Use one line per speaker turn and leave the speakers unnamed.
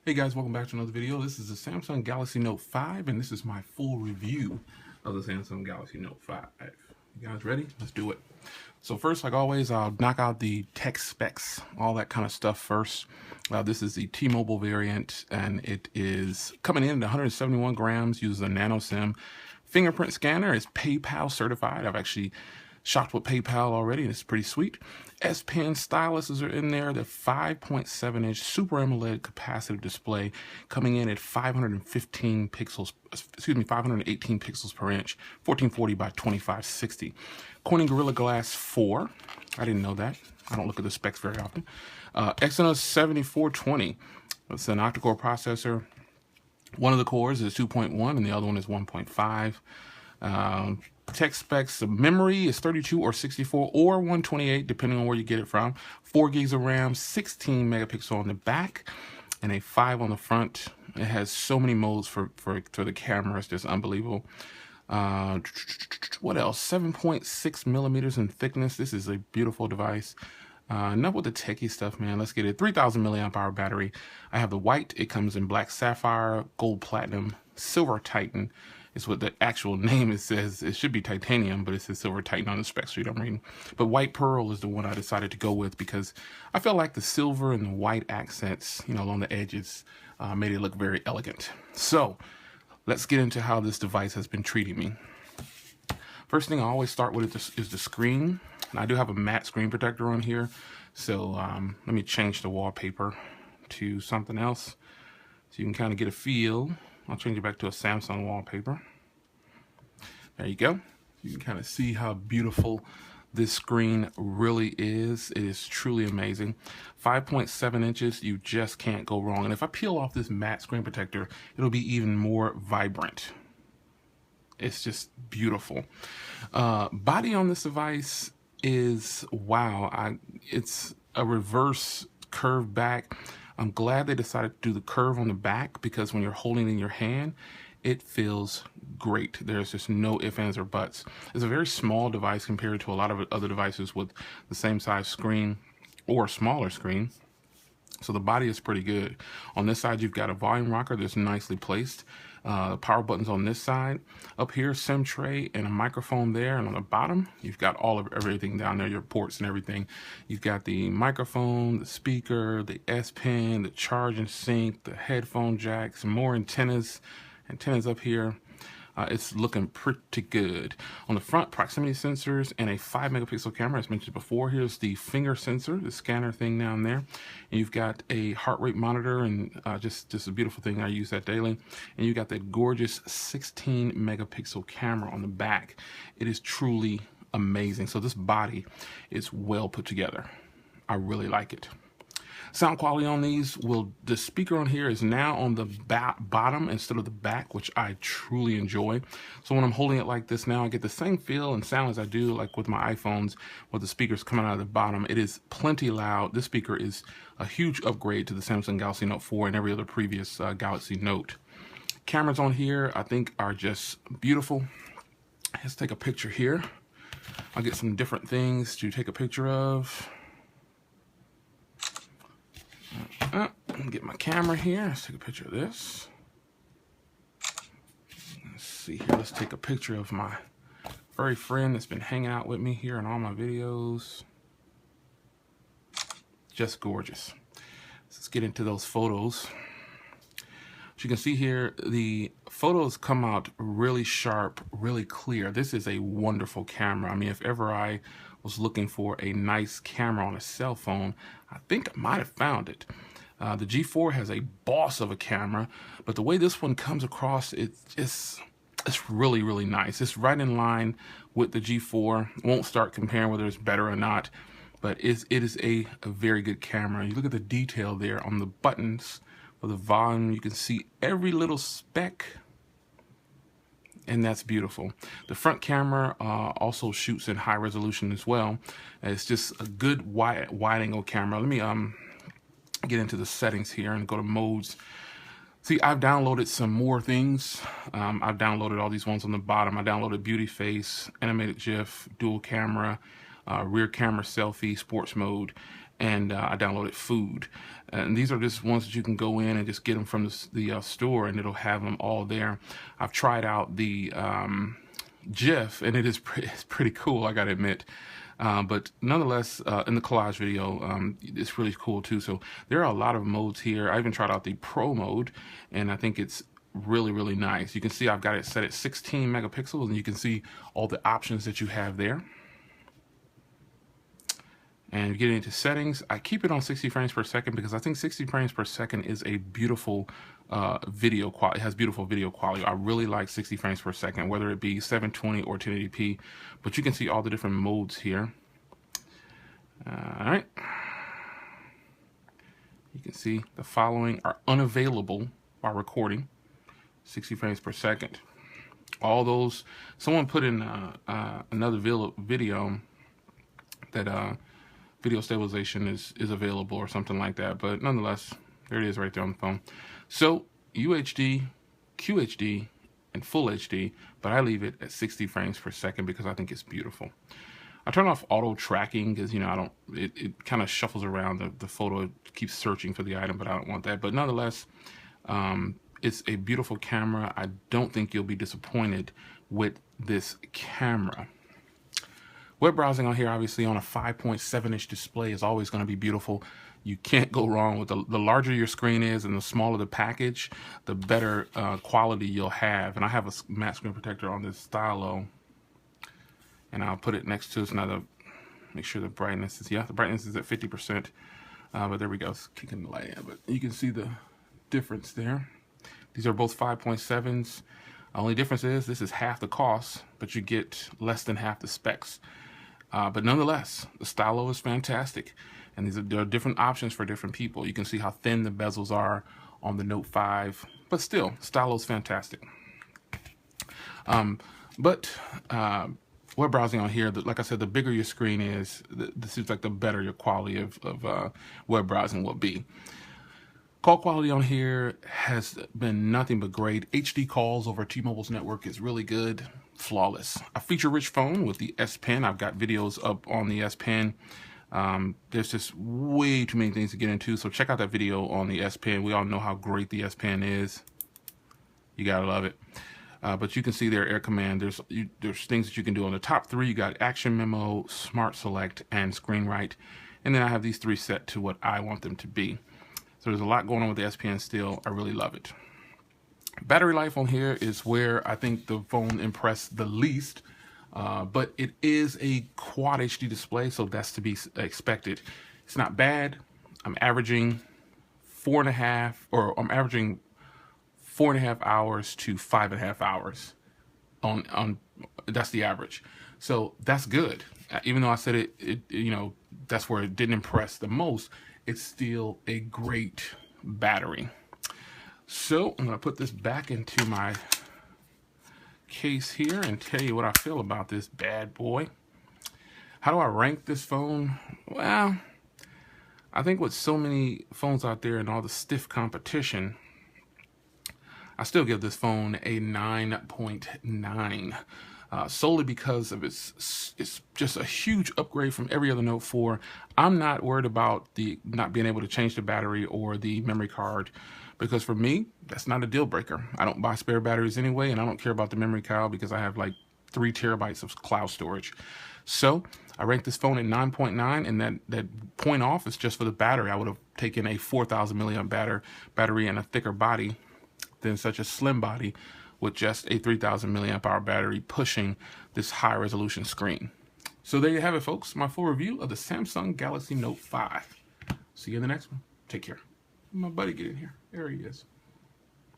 Hey guys, welcome back to another video. This is the Samsung Galaxy Note 5 and this is my full review of the Samsung Galaxy Note 5. You guys ready? Let's do it. So first, like always, I'll knock out the tech specs, all that kind of stuff first. This is the T-Mobile variant and it is coming in at 171 grams, uses a nano SIM. Fingerprint scanner is PayPal certified. I've actually shopped with PayPal already, and it's pretty sweet. S Pen styluses are in there. The 5.7-inch Super AMOLED capacitive display coming in at 515 pixels, 518 pixels per inch, 1440 by 2560. Corning Gorilla Glass 4. I didn't know that. I don't look at the specs very often. Exynos 7420. It's an octa-core processor. One of the cores is 2.1 and the other one is 1.5. Tech specs, the memory is 32 or 64 or 128, depending on where you get it from. 4 gigs of RAM, 16 megapixel on the back, and a 5 on the front. It has so many modes for the camera. It's just unbelievable. What else? 7.6 millimeters in thickness. This is a beautiful device. Enough with the techie stuff, man. Let's get it. 3,000 milliamp hour battery. I have the white. It comes in black sapphire, gold platinum, silver titan. It's what the actual name it says. It should be titanium, but it says silver titan on the spec sheet I'm reading. But white pearl is the one I decided to go with because I felt like the silver and the white accents, along the edges, made it look very elegant. So let's get into how this device has been treating me. First thing I always start with is the screen. And I do have a matte screen protector on here. So let me change the wallpaper to something else so you can kind of get a feel. I'll change it back to a Samsung wallpaper. There you go. You can kind of see how beautiful this screen really is. It is truly amazing. 5.7 inches, you just can't go wrong. And if I peel off this matte screen protector, it'll be even more vibrant. It's just beautiful. Body on this device is, wow. It's a reverse curved back. I'm glad they decided to do the curve on the back because when you're holding it in your hand, it feels great. There's just no ifs, ands, or buts. It's a very small device compared to a lot of other devices with the same size screen or smaller screen. So the body is pretty good. On this side, you've got a volume rocker that's nicely placed. Power buttons on this side. Up here, SIM tray and a microphone there. And on the bottom, you've got all of everything down there, your ports and everything. You've got the microphone, the speaker, the S Pen, the charge and sync, the headphone jack, some more antennas up here. It's looking pretty good. On the front, proximity sensors and a 5 megapixel camera, as mentioned before. Here's the finger sensor, the scanner thing down there. And you've got a heart rate monitor and just a beautiful thing. I use that daily. And you got that gorgeous 16 megapixel camera on the back. It is truly amazing. So this body is well put together. I really like it. Sound quality on these, the speaker on here is now on the bottom instead of the back, which I truly enjoy. So when I'm holding it like this now, I get the same feel and sound as I do like with my iPhones with the speakers coming out of the bottom. It is plenty loud. This speaker is a huge upgrade to the Samsung Galaxy Note 4 and every other previous Galaxy Note. Cameras on here, I think, are just beautiful. Let's take a picture here. I'll get some different things to take a picture of. Get my camera here. Let's take a picture of this. Let's see here. Let's take a picture of my furry friend that's been hanging out with me here in all my videos. Just gorgeous. Let's get into those photos. As you can see here, the photos come out really sharp, really clear. This is a wonderful camera. I mean, if ever I was looking for a nice camera on a cell phone, I think I might have found it. The G4 has a boss of a camera, but the way this one comes across, it's really, really nice. It's right in line with the G4. Won't start comparing whether it's better or not, but it is a very good camera. You look at the detail there on the buttons for the volume. You can see every little speck, and that's beautiful. The front camera also shoots in high resolution as well. It's just a good wide angle camera. Let me get into the settings here and go to modes. See, I've downloaded some more things. I've downloaded all these ones on the bottom. I downloaded beauty face, animated GIF, dual camera, rear camera selfie, sports mode, and I downloaded food. And these are just ones that you can go in and just get them from the store, and it'll have them all there. I've tried out the GIF, and it's pretty cool, I gotta admit. But nonetheless, in the collage video, it's really cool too. So there are a lot of modes here. I even tried out the Pro mode, and I think it's really nice. You can see I've got it set at 16 megapixels, and you can see all the options that you have there. And getting into settings, I keep it on 60 frames per second because I think 60 frames per second is a beautiful video quality. It has beautiful video quality. I really like 60 frames per second, whether it be 720 or 1080p. But you can see all the different modes here. All right. You can see the following are unavailable while recording. 60 frames per second. All those, someone put in another video that video stabilization is available or something like that, but nonetheless, there it is right there on the phone. So UHD, QHD, and Full HD, but I leave it at 60 frames per second because I think it's beautiful. I turn off auto tracking because, you know, it kind of shuffles around the photo. It keeps searching for the item, but I don't want that. But nonetheless, it's a beautiful camera. I don't think you'll be disappointed with this camera. Web browsing on here, obviously on a 5.7-inch display, is always going to be beautiful. You can't go wrong with the larger your screen is and the smaller the package, the better quality you'll have. And I have a matte screen protector on this stylo, and I'll put it next to another. Make sure the brightness is, the brightness is at 50%. But there we go, it's kicking the light in. But you can see the difference there. These are both 5.7s. Only difference is this is half the cost, but you get less than half the specs. But nonetheless, the stylo is fantastic, and there are different options for different people. You can see how thin the bezels are on the Note 5, but still, stylo is fantastic. Web browsing on here, like I said, the bigger your screen is, this seems like the better your quality of web browsing will be. Call quality on here has been nothing but great. HD calls over T-Mobile's network is really good, flawless. A feature-rich phone with the S Pen. I've got videos up on the S Pen. There's just way too many things to get into, so check out that video on the S Pen. We all know how great the S Pen is. You gotta love it. But you can see there, Air Command. There's things that you can do. On the top three, you got Action Memo, Smart Select, and Screen Write. And then I have these three set to what I want them to be. So there's a lot going on with the S Pen still. I really love it. Battery life on here is where I think the phone impressed the least. But it is a Quad HD display, so that's to be expected. It's not bad. I'm averaging 4.5 hours to 5.5 hours on that's the average. So that's good. Even though I said it you know, that's where it didn't impress the most, it's still a great battery. So I'm going to put this back into my case here and tell you what I feel about this bad boy. How do I rank this phone? Well, I think with so many phones out there and all the stiff competition, I still give this phone a 9.9. Solely because of it's just a huge upgrade from every other Note 4. I'm not worried about the not being able to change the battery or the memory card, because for me, that's not a deal breaker. I don't buy spare batteries anyway, and I don't care about the memory card because I have like 3 terabytes of cloud storage. So I rank this phone at 9.9, and that point off is just for the battery. I would have taken a 4,000 milliamp battery and a thicker body than such a slim body with just a 3,000 milliamp hour battery pushing this high resolution screen. So there you have it, folks. My full review of the Samsung Galaxy Note 5. See you in the next one. Take care. My buddy get in here. There he is.